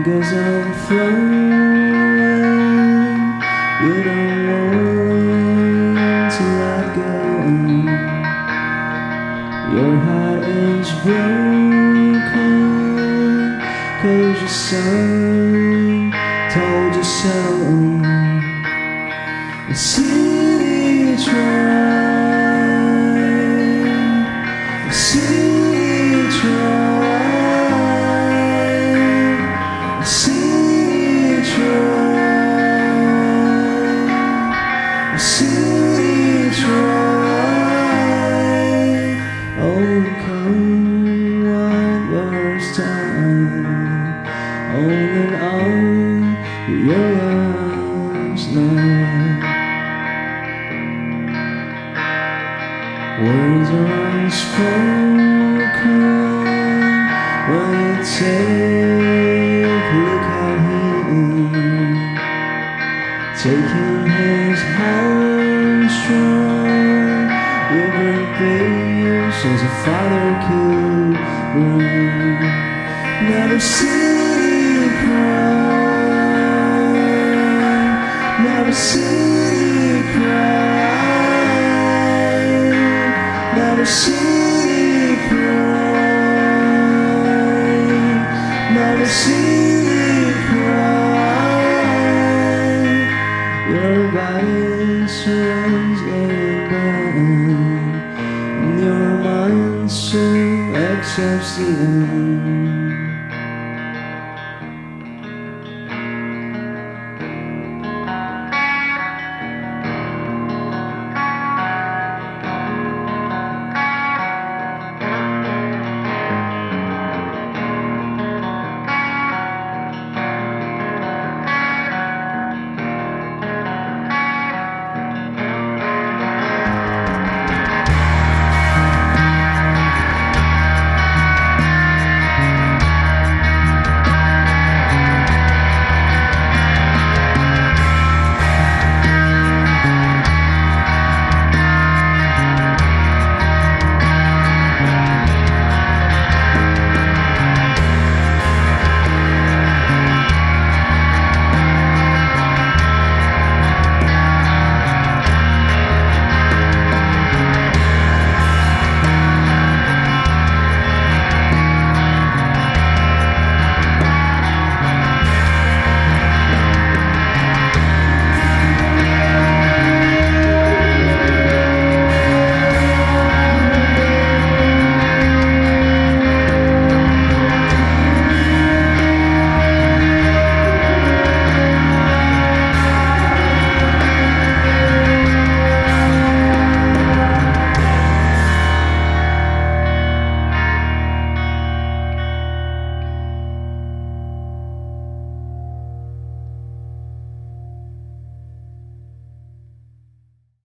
Cause I'm flowing, you don't want to let go. Your heart is broken, cause your son told you so. The city tried, the city tried, the city tried, the city tried. Oh, come one last time, holding on to your love's night. Words are unspoken when you take a look at him, taking his hand strong. You bring patience a father could bring. Never see you cry, never see you cry, never see you cry, never see you cry. Your body surrounds and burns, and your mind soon accepts the end.